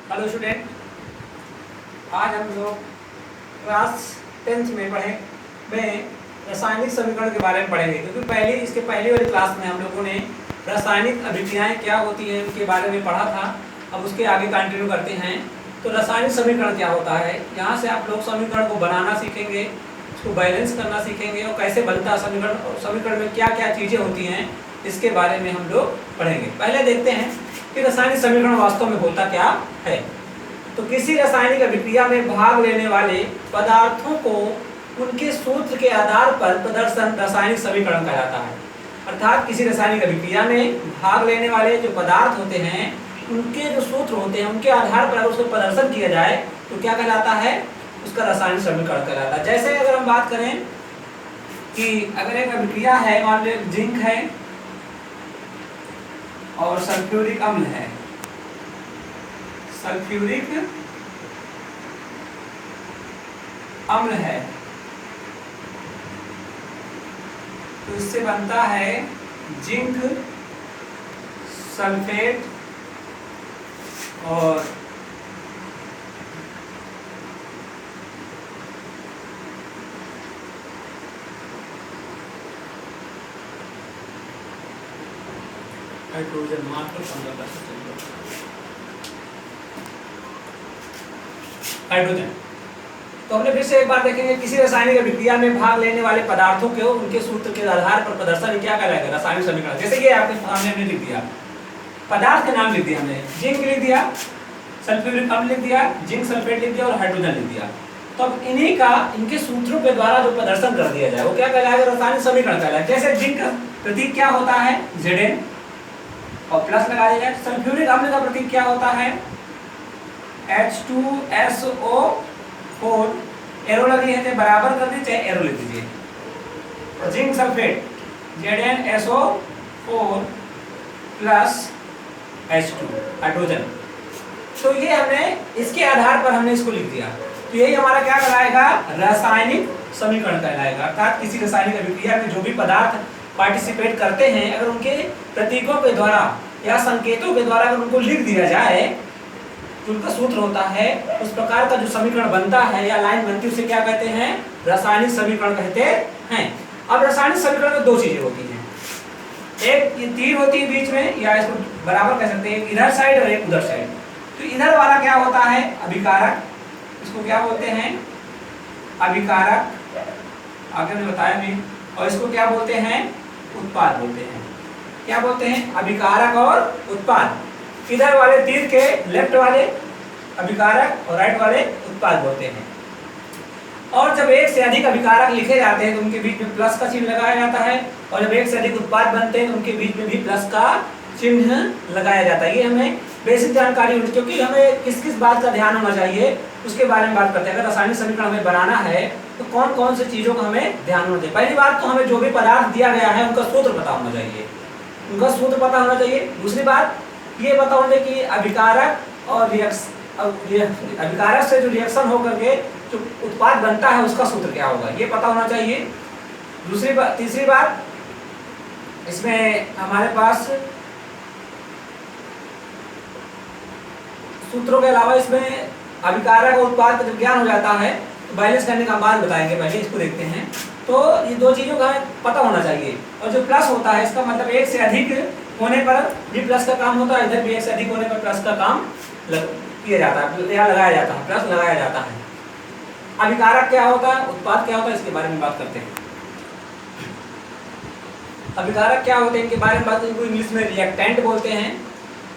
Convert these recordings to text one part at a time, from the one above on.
Hello student, आज हम लोग क्लास 10th में रासायनिक समीकरण के बारे में पढ़ेंगे, क्योंकि इसके पहले वाली क्लास में हम लोगों ने रासायनिक अभिक्रियाएं क्या होती हैं उनके बारे में पढ़ा था। अब उसके आगे कंटिन्यू करते हैं। तो रासायनिक समीकरण क्या होता है, यहाँ से आप लोग समीकरण को बनाना सीखेंगे, उसको बैलेंस करना सीखेंगे और कैसे बनता है समीकरण, और समीकरण में क्या क्या चीज़ें होती हैं इसके बारे में हम लोग पढ़ेंगे। पहले देखते हैं कि रासायनिक समीकरण वास्तव में होता क्या है। तो किसी रासायनिक अभिक्रिया में भाग लेने वाले पदार्थों को उनके सूत्र के आधार पर प्रदर्शन रासायनिक समीकरण कहलाता है। अर्थात किसी रासायनिक अभिक्रिया में भाग लेने वाले जो पदार्थ होते हैं उनके जो सूत्र होते हैं उनके आधार पर अगर उसको प्रदर्शन किया जाए तो क्या कहलाता है, उसका रासायनिक समीकरण कहलाता है। जैसे अगर हम बात करें कि अगर एक अभिक्रिया है, मान लो जिंक है और सल्फ्यूरिक अम्ल है, सल्फ्यूरिक अम्ल है, तो इससे बनता है जिंक सल्फेट और हाइड्रोजन मात्र 15% हाइड्रोजन। तो हमने फिर से एक बार देखेंगे, किसी रासायनिक अभिक्रिया में भाग लेने वाले पदार्थों के उनके सूत्र के आधार पर प्रदर्शन क्या कहलाएगा, रासायनिक समीकरण। जैसे ये आपके सामने हमने लिख दिया, पदार्थ के नाम लिख दिया हमने, जिंक लिख दिया, सल्फ्यूरिक अम्ल लिख दिया, जिंक सल्फेट लिख दिया और हाइड्रोजन लिख दिया। तो अब इन्हीं का इनके सूत्रों के द्वारा जो प्रदर्शन कर दिया जाए वो क्या कहलाएगा, रासायनिक समीकरण कहलाएगा। जैसे जिंक प्रतीक क्या होता है, Zn और प्लस लगा दिया जाए। सल्फ्यूरिक अम्ल का प्रतीक क्या होता है, H2SO4, एरो लगी है तो बराबर कर दीजिए, चाहे एरो लिख दीजिए। और zinc sulphate ZnSO4 plus H2 hydrogen. तो ये हमने इसके आधार पर हमने इसको लिख दिया, तो यही हमारा क्या कहलाएगा, रासायनिक समीकरण कहलाएगा। अर्थात किसी रासायनिक अभिक्रिया में जो भी पदार्थ पार्टिसिपेट करते हैं अगर उनके प्रतीकों के द्वारा या संकेतों के द्वारा अगर उनको लिख दिया जाए तो उनका सूत्र होता है, उस प्रकार का जो समीकरण बनता है या लाइन बनती है उसे क्या कहते हैं, रासायनिक समीकरण कहते हैं। अब रासायनिक समीकरण में दो चीजें होती हैं, एक ये तीर होती है बीच में, या इसको बराबर कह सकते हैं, एक इधर साइड और एक उधर साइड। तो इधर वाला क्या होता है, अभिकारक, इसको क्या बोलते हैं, अभिकारक, आगे मैंने बताया भी। और इसको क्या बोलते हैं, उत्पाद बोलते हैं। क्या बोलते हैं, अभिकारक और उत्पाद। इधर वाले तीर के लेफ्ट वाले अभिकारक और राइट वाले उत्पाद बोलते हैं। और जब एक से अधिक अभिकारक लिखे जाते हैं तो उनके बीच में प्लस का चिन्ह लगाया जाता है, और जब एक से अधिक उत्पाद बनते हैं तो उनके बीच में भी प्लस का चिन्ह लगाया जाता है। ये हमें बेसिक जानकारी होनी, क्योंकि हमें किस किस बात का ध्यान होना चाहिए उसके बारे में बात करते हैं। अगर रासायनिक समीकरण हमें बनाना है तो कौन कौन से चीजों का हमें ध्यान होना चाहिए। पहली बात तो हमें जो भी पदार्थ दिया गया है उनका सूत्र पता होना चाहिए, उनका सूत्र पता होना चाहिए। दूसरी बात ये पता होना चाहिए कि अभिकारक और अभिकारक से जो रिएक्शन होकर के जो उत्पाद बनता है उसका सूत्र क्या होगा, ये पता होना चाहिए। दूसरी बात, तीसरी बात, इसमें हमारे पास सूत्रों के अलावा इसमें अभिकारक और उत्पाद का जब ज्ञान हो जाता है तो बैलेंस करने का बाद बताएंगे, पहले इसको देखते हैं। तो ये दो चीजों का पता होना चाहिए। और जो प्लस होता है इसका मतलब एक से अधिक होने पर भी प्लस का काम होता है, इधर भी एक से अधिक होने पर प्लस का काम किया जाता है या लगाया जाता है, प्लस लगाया जाता है। अभिकारक क्या होता है, उत्पाद क्या होता है, इसके बारे में बात करते हैं। अभिकारक क्या होते हैं इनके बारे में बात, इनको इंग्लिश में रिएक्टेंट बोलते हैं।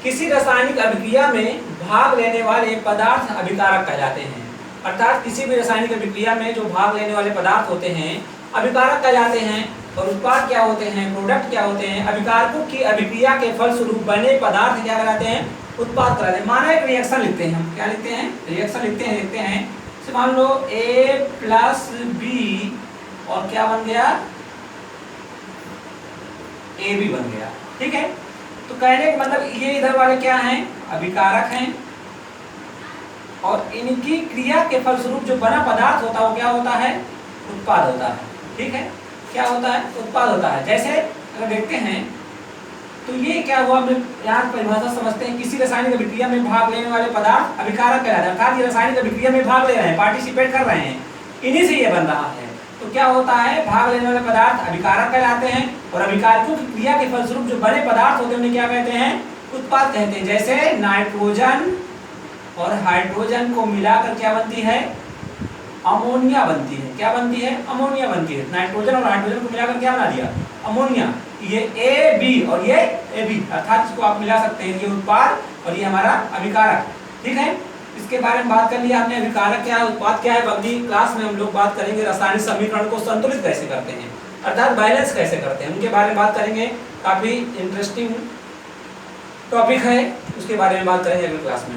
किसी रासायनिक अभिक्रिया में भाग लेने वाले पदार्थ अभिकारक कहलाते हैं। अर्थात किसी भी रासायनिक अभिक्रिया में जो भाग लेने वाले पदार्थ होते हैं अभिकारक कहलाते हैं। और उत्पाद क्या होते हैं, प्रोडक्ट क्या होते हैं, अभिकारकों की अभिक्रिया के फलस्वरूप बने पदार्थ क्या कहलाते हैं, उत्पाद कहलाते हैं। माना एक रिएक्शन लिखते हैं, हम क्या लिखते हैं, रिएक्शन लिखते हैं। तो मान लो A+B और क्या बन गया, AB बन गया, ठीक है। तो कहने का मतलब ये इधर वाले क्या हैं, अभिकारक हैं, और इनकी क्रिया के फलस्वरूप जो बना पदार्थ होता है वो क्या होता है, उत्पाद होता है, ठीक है। क्या होता है, उत्पाद होता है। जैसे अगर देखते हैं तो ये क्या हुआ, हमने यहाँ परिभाषा समझते हैं, किसी रासायनिक अभिक्रिया में भाग लेने वाले पदार्थ अभिकारक कहलाते हैं। अर्थात ये रासायनिक अभिक्रिया में भाग ले रहे हैं, पार्टिसिपेट कर रहे हैं, इन्हीं से ये बन रहा है। तो क्या होता है, भाग लेने वाले पदार्थ अभिकारक कहलाते हैं, और अभिकारकों की क्रिया के फलस्वरूप जो बने पदार्थ होते हैं उन्हें क्या कहते हैं, उत्पाद कहते हैं। जैसे नाइट्रोजन और हाइड्रोजन को मिलाकर क्या बनती है, अमोनिया बनती है। क्या बनती है, अमोनिया बनती है। नाइट्रोजन और हाइड्रोजन को मिलाकर क्या बना दिया, अमोनिया। ये ए बी और ये ए बी, अर्थात इसको आप मिला सकते हैं, ये उत्पाद और ये हमारा अभिकारक। ठीक है, इसके बारे में बात कर लिया हमने, अभिकारक क्या है, उत्पाद क्या है। अगली क्लास में हम लोग बात करेंगे रासायनिक समीकरण को संतुलित कैसे करते हैं, अर्थात बैलेंस कैसे करते हैं, उनके बारे में बात करेंगे। काफी इंटरेस्टिंग टॉपिक है, उसके बारे में बात करेंगे अगली क्लास में।